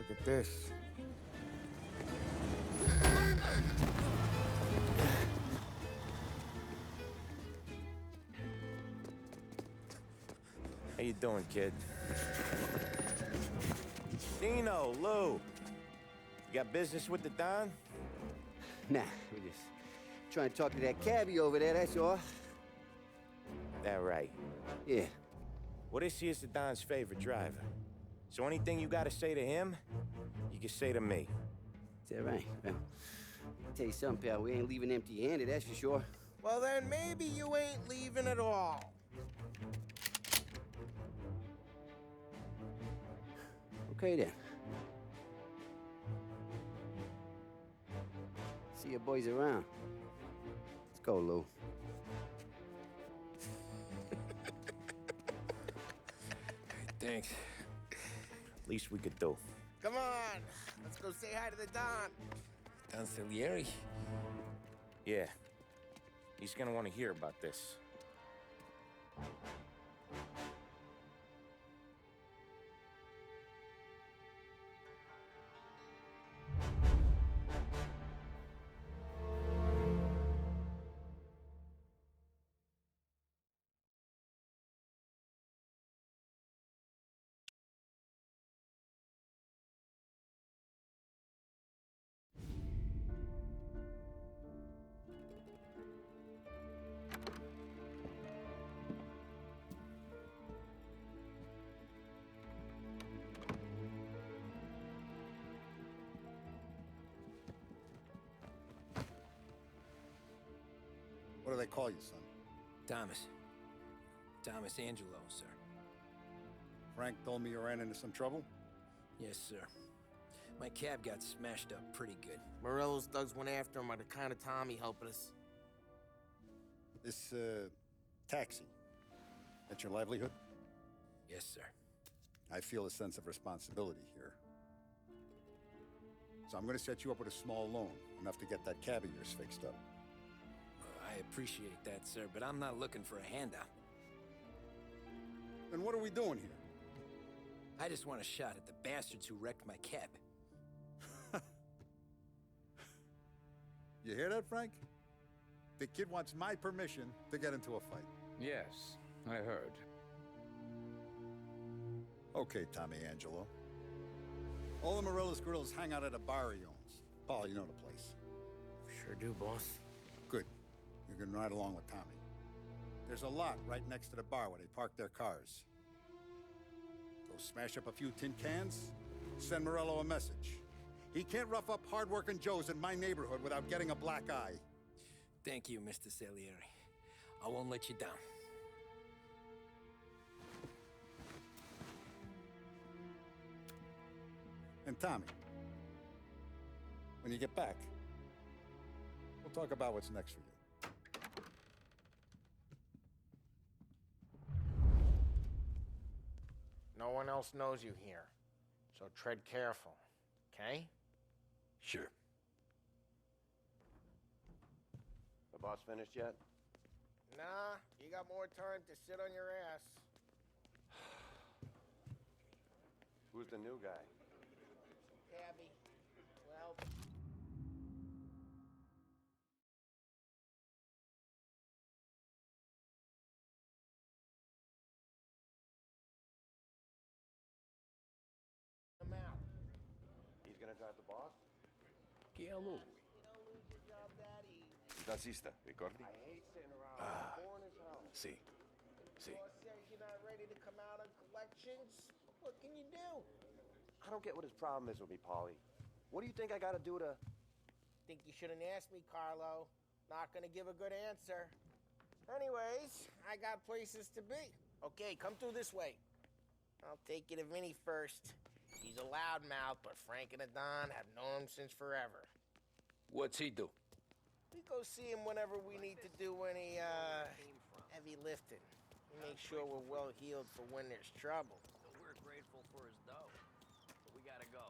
Look at this. How you doing, kid? Dino, Lou. You got business with the Don? Nah, we're just trying to talk to that cabbie over there, that's all. That right. Yeah. Well, this here's the Don's favorite driver. So anything you gotta say to him, you can say to me. Is that right? Well, I'll tell you something, pal. We ain't leaving empty-handed, that's for sure. Well, then maybe you ain't leaving at all. Okay, then. See your boys around. Let's go, Lou. Thanks. Least we could do. Come on, let's go say hi to the Don. Don Salieri? Yeah. He's gonna want to hear about this. What do they call you, son? Thomas. Thomas Angelo, sir. Frank told me you ran into some trouble? Yes, sir. My cab got smashed up pretty good. Morello's thugs went after him on account of Tommy helping us. This, taxi. That's your livelihood? Yes, sir. I feel a sense of responsibility here. So I'm gonna set you up with a small loan, enough to get that cab of yours fixed up. I appreciate that, sir, but I'm not looking for a handout. Then what are we doing here? I just want a shot at the bastards who wrecked my cab. You hear that, Frank? The kid wants my permission to get into a fight. Yes, I heard. Okay, Tommy Angelo. All the Morello's girls hang out at a bar he owns. Paul, you know the place. Sure do, boss. Good. You can ride along with Tommy. There's a lot right next to the bar where they park their cars. Go smash up a few tin cans, send Morello a message. He can't rough up hard-working Joes in my neighborhood without getting a black eye. Thank you, Mr. Salieri. I won't let you down. And Tommy, when you get back, we'll talk about what's next for you. No one else knows you here, so tread careful, okay? Sure. The boss finished yet? Nah, you got more time to sit on your ass. Who's the new guy? Cabby, well... him out. He's gonna drive the boss? Que é louco? You don't lose your job that easy. Taxista, ricordi? I hate sitting around. I'm bored as hell. Sì. Sì. Boss says you're not ready to come out on collections. What can you do? I don't get what his problem is with me, Paulie. What do you think I gotta do to... Think you shouldn't ask me, Carlo. Not gonna give a good answer. Anyways, I got places to be. Okay, come through this way. I'll take you to Vinny first. He's a loudmouth, but Frank and the Don have known him since forever. What's he do? We go see him whenever we need to do any, heavy lifting. We make sure we're well healed for when there's trouble. So we're grateful for his dough. But we gotta go.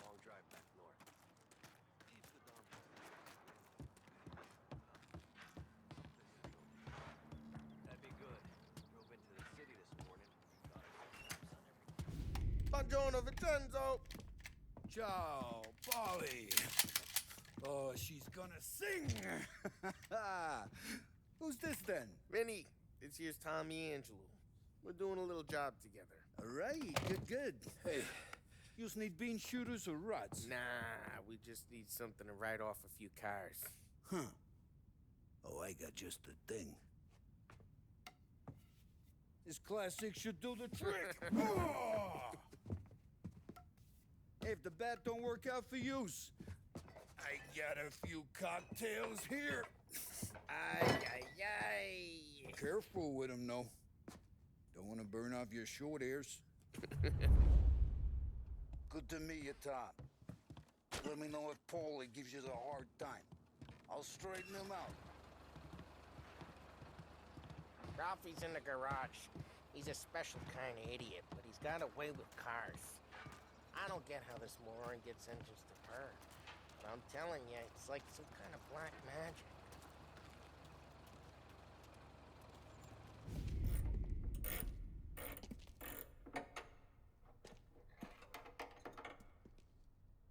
Long drive back north. That'd be good. Drove into the city this morning. Thought I saw cops on every... Buongiorno, Vincenzo! Ciao, Polly. Oh, she's gonna sing. Who's this then? Vinny, this here's Tommy Angelo. We're doing a little job together. All right, good. Hey, you need bean shooters or rods? Nah, we just need something to write off a few cars. Huh. Oh, I got just the thing. This classic should do the trick. Oh! Hey, if the bat don't work out for yous, I got a few cocktails here. Ay. Careful with them, though. Don't want to burn off your short hairs. Good to meet you, Tom. Let me know if Paulie gives you the hard time. I'll straighten him out. Ralphie's in the garage. He's a special kind of idiot, but he's got a way with cars. I don't get how this moron gets engines to purr. But I'm telling you, it's like some kind of black magic.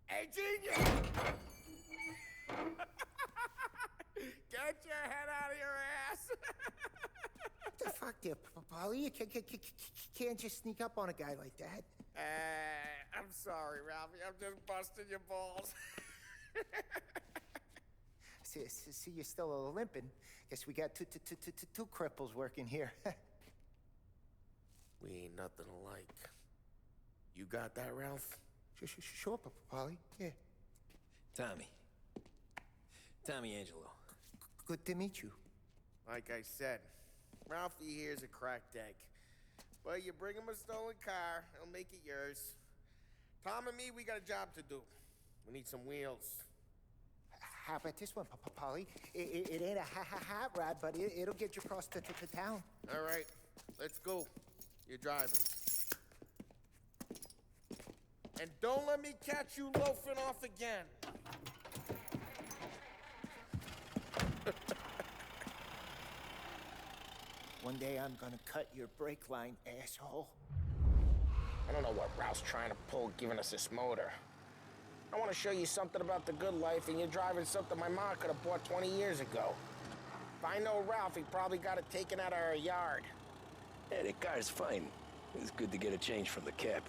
Hey, genius! Get your head out of your ass! What the fuck there, Polly? You can't just sneak up on a guy like that. I'm sorry, Ralphie. I'm just busting your balls. See, you're still limping. Guess we got two cripples working here. We ain't nothing alike. You got that, Ralph? Sure, Polly. Yeah. Tommy Angelo. Good to meet you. Like I said, Ralphie here's a cracked egg. But you bring him a stolen car, he'll make it yours. Tom and me, we got a job to do. We need some wheels. How about this one, Polly? It ain't a hot rod, but it'll get you across to town. All right, let's go. You're driving. And don't let me catch you loafing off again. One day I'm gonna cut your brake line, asshole. I don't know what Ralph's trying to pull giving us this motor. I want to show you something about the good life, and you're driving something my mom could have bought 20 years ago. If I know Ralph, he probably got it taken out of our yard. Yeah, the car's fine. It's good to get a change from the cab.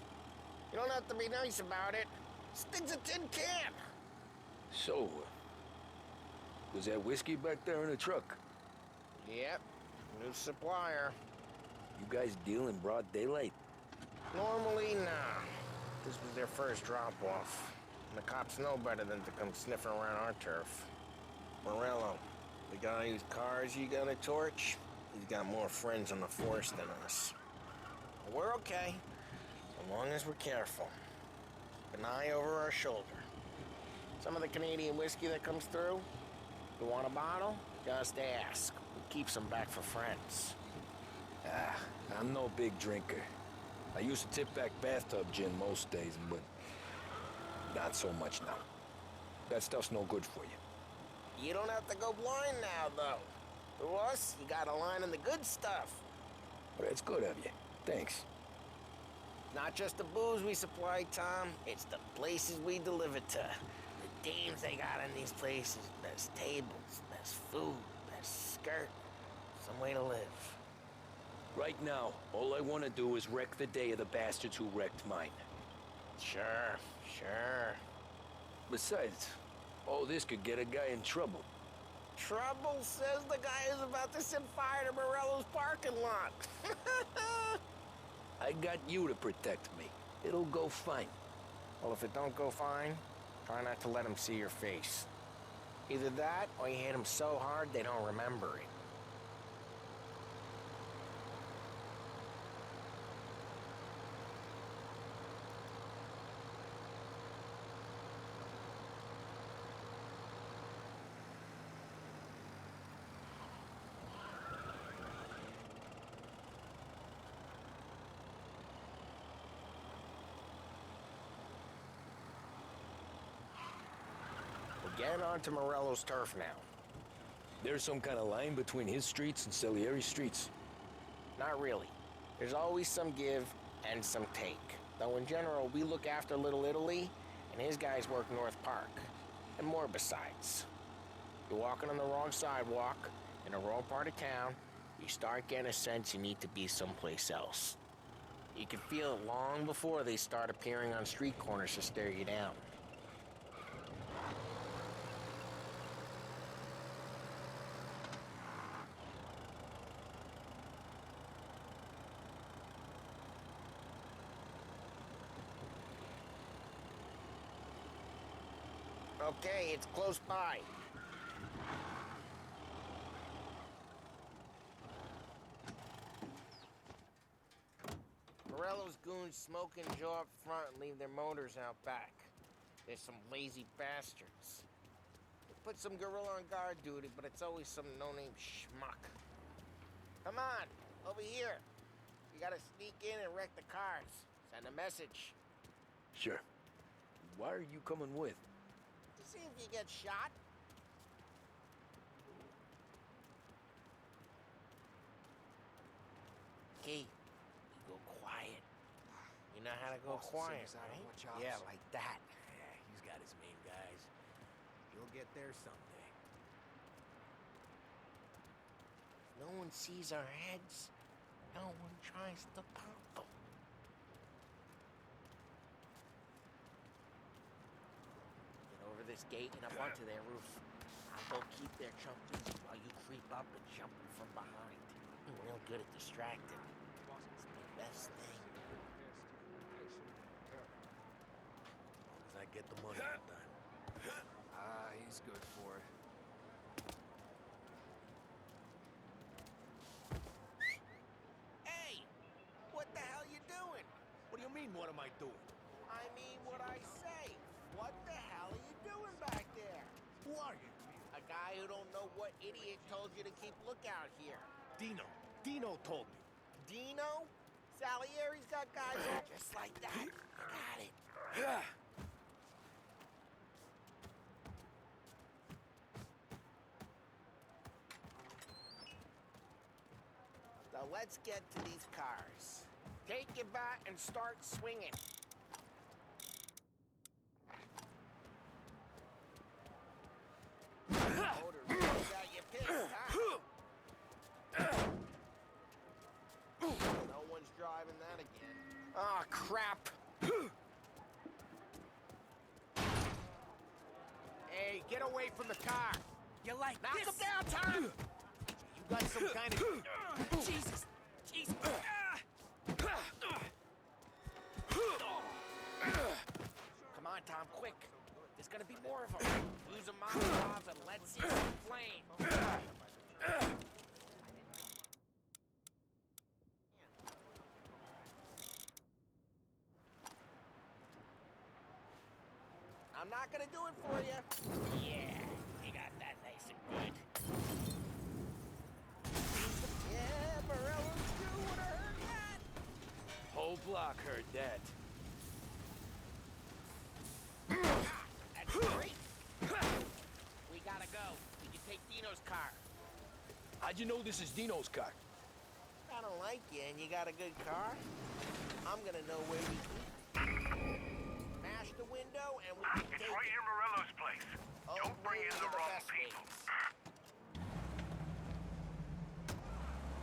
You don't have to be nice about it. This thing's a tin can. So, was that whiskey back there in the truck? Yep, new supplier. You guys deal in broad daylight? Normally, nah. This was their first drop-off. And the cops know better than to come sniffing around our turf. Morello, the guy whose cars you got a torch, he's got more friends on the force than us. But we're okay, as long as we're careful. Keep an eye over our shoulder. Some of the Canadian whiskey that comes through, you want a bottle? Just ask. We keep some back for friends. I'm no big drinker. I used to tip back bathtub gin most days, but not so much now. That stuff's no good for you. You don't have to go blind now, though. To us, you got a line on the good stuff. But it's good of you. Thanks. Not just the booze we supply, Tom. It's the places we deliver to. The dames they got in these places. Best tables, best food, best skirt. Some way to live. Right now, all I want to do is wreck the day of the bastards who wrecked mine. Sure. Besides, all this could get a guy in trouble. Trouble says the guy is about to set fire to Morello's parking lot. I got you to protect me. It'll go fine. Well, if it don't go fine, try not to let them see your face. Either that, or you hit them so hard they don't remember it. We're getting onto Morello's turf now. There's some kind of line between his streets and Salieri's streets. Not really. There's always some give and some take. Though in general, we look after Little Italy, and his guys work North Park, and more besides. You're walking on the wrong sidewalk, in the wrong part of town, you start getting a sense you need to be someplace else. You can feel it long before they start appearing on street corners to stare you down. Okay, it's close by. Morello's goons smoke and jaw up front and leave their motors out back. They're some lazy bastards. They put some gorilla on guard duty, but it's always some no-name schmuck. Come on, over here. You gotta sneak in and wreck the cars. Send a message. Sure. Why are you coming with? To see if you get shot. Okay, you go quiet. You know how to go quiet, right? Yeah, like that. Yeah, he's got his main guys. You'll get there someday. No one sees our heads. No one tries to pop them. Get over this gate and up onto their roof. I'll go keep their jumpers while you creep up and jump them from behind. I'm real good at distracting. It's my best thing. As long as I get the money all done. Ah, he's good for it. Hey! What the hell you doing? What do you mean, what am I doing? I mean what I say. What the hell are you doing back there? Who are you? A guy who don't know what idiot told you to keep lookout here. Dino. Dino told me. Dino? Salieri's got guys all just like that. I got it. Now let's get to these cars. Take your bat and start swinging. Motor really got you pissed, huh? No one's driving that again. Ah, crap. Hey, get away from the car. You like Knock this? him down, Tom! You got some kind of... Jesus! Jesus! Come on, Tom, quick. There's gonna be more of them. Use a Molotov and let's see some flame. I'm not gonna do it for you. Yeah, you got that nice and good. Yeah, Morello's crew would have heard that. Whole block heard that. That's great. We gotta go. We can take Dino's car. How'd you know this is Dino's car? I don't like you and you got a good car. I'm gonna know where we keep. Smash the window and we can It's take right it. near Morello's place. Oh, Don't bring in bulls the are wrong best people. wings.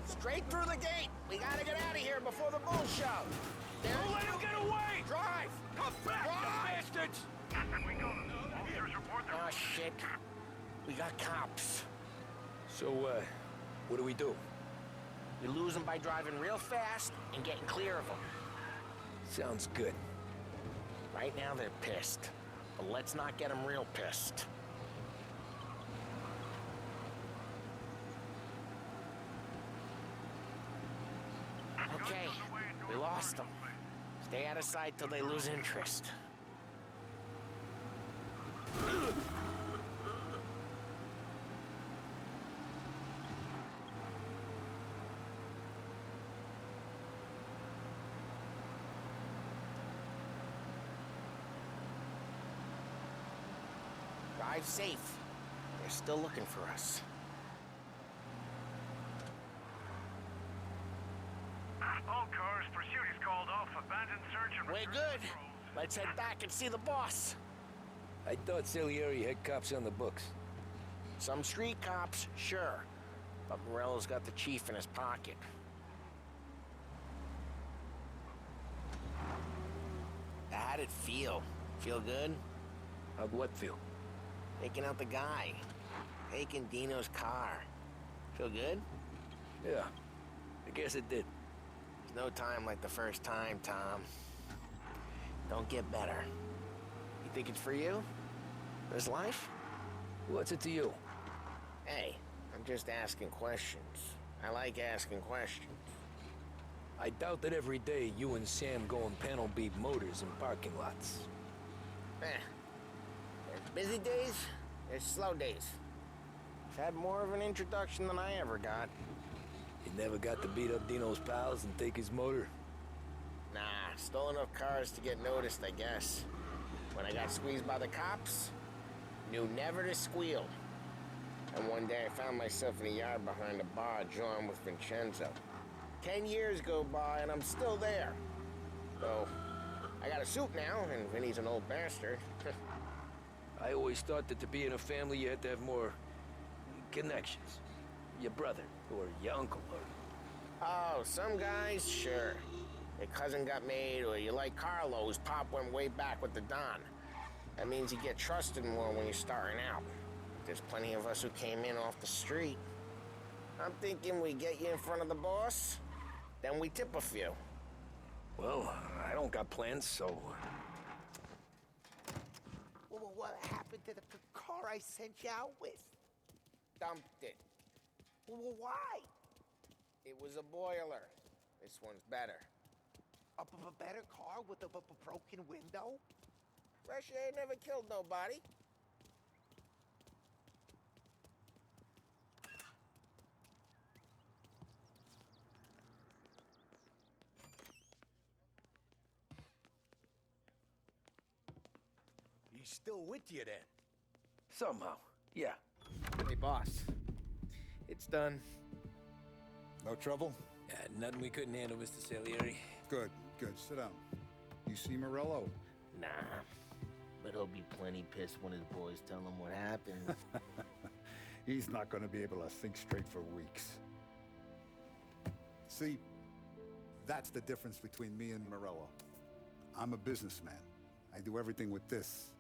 Straight through the gate. We gotta get out of here before the bulls show. Don't let him get away! Drive! Come back, you bastards! We go. Officers report their... Oh, shit. We got cops. So, what do we do? We lose them by driving real fast and getting clear of them. Sounds good. Right now, they're pissed. But let's not get them real pissed. Okay, we lost them. Stay out of sight till they lose interest. Drive safe. They're still looking for us. All cars, pursuit is called off. Abandoned search and We're return good. patrols. Let's head back and see the boss. I thought Salieri had cops on the books. Some street cops, sure. But Morello's got the chief in his pocket. How'd it feel? Feel good? How'd what feel? Taking out the guy. Taking Dino's car. Feel good? Yeah, I guess it did. There's no time like the first time, Tom. Don't get better. You think it's for you? This life? What's it to you? Hey, I'm just asking questions. I like asking questions. I doubt that every day you and Sam go and panel beat motors in parking lots. There's busy days, there's slow days. I've had more of an introduction than I ever got. You never got to beat up Dino's pals and take his motor? Nah, stole enough cars to get noticed, I guess. When I got squeezed by the cops, knew never to squeal. And one day I found myself in a yard behind a bar drawn with Vincenzo. 10 years go by and I'm still there. Though, I got a suit now, and Vinny's an old bastard. I always thought that to be in a family you had to have more connections. Your brother, or your uncle, or... Oh, some guys, sure. Your cousin got made, or you like Carlo, whose pop went way back with the Don. That means you get trusted more when you're starting out. There's plenty of us who came in off the street. I'm thinking we get you in front of the boss, then we tip a few. Well, I don't got plans, so... Well, what happened to the car I sent you out with? Dumped it. Well, why? It was a boiler. This one's better. A better car with a broken window? Fresh air never killed nobody. He's still with you then? Somehow, yeah. Hey, boss. It's done. No trouble? Yeah, nothing we couldn't handle, Mr. Salieri. Good, good. Sit down. You see Morello? Nah. But he'll be plenty pissed when his boys tell him what happened. He's not going to be able to think straight for weeks. See, that's the difference between me and Morello. I'm a businessman. I do everything with this.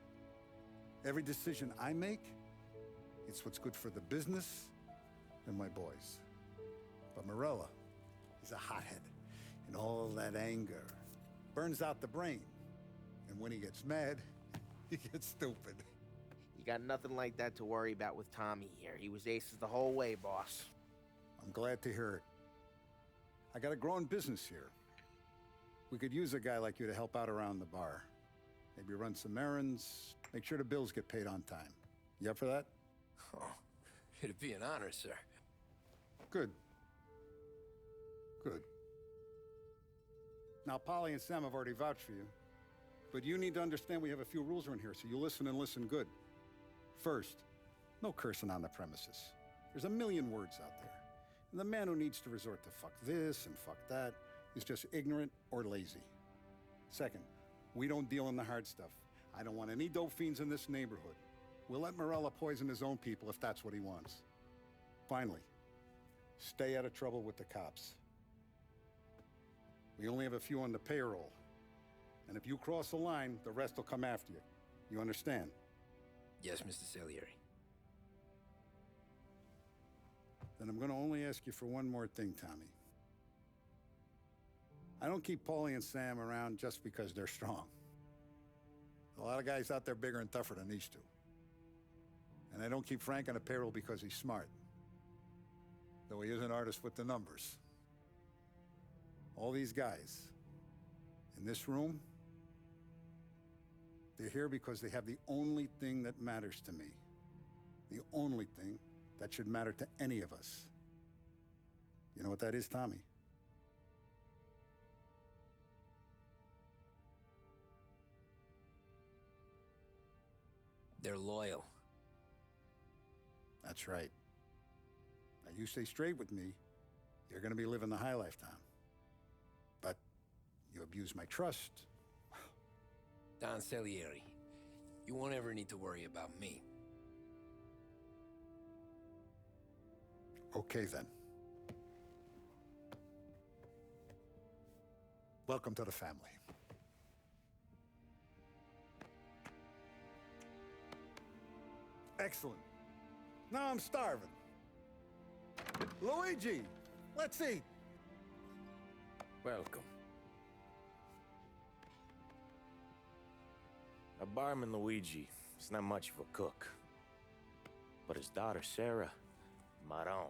Every decision I make, it's what's good for the business and my boys. But Morello, he's a hothead. And all that anger burns out the brain. And when he gets mad, he gets stupid. You got nothing like that to worry about with Tommy here. He was aces the whole way, boss. I'm glad to hear it. I got a growing business here. We could use a guy like you to help out around the bar. Maybe run some errands, make sure the bills get paid on time. You up for that? Oh, it'd be an honor, sir. Good. Good. Now, Polly and Sam have already vouched for you. But you need to understand we have a few rules around here, so you listen and listen good. First, no cursing on the premises. There's a million words out there. And the man who needs to resort to fuck this and fuck that is just ignorant or lazy. Second, we don't deal in the hard stuff. I don't want any dope fiends in this neighborhood. We'll let Morella poison his own people if that's what he wants. Finally, stay out of trouble with the cops. We only have a few on the payroll. And if you cross the line, the rest will come after you. You understand? Yes, Mr. Salieri. Then I'm going to only ask you for one more thing, Tommy. I don't keep Paulie and Sam around just because they're strong. A lot of guys out there bigger and tougher than these two. And I don't keep Frank on the payroll because he's smart. Though he is an artist with the numbers. All these guys in this room, they're here because they have the only thing that matters to me. The only thing that should matter to any of us. You know what that is, Tommy? They're loyal. That's right. Now, you stay straight with me, you're gonna be living the high life, Tom. But you abuse my trust, Don Salieri. You won't ever need to worry about me. Okay, then. Welcome to the family. Excellent. Now I'm starving. Luigi, let's eat. Welcome. Our barman Luigi is not much of a cook. But his daughter Sarah, maron.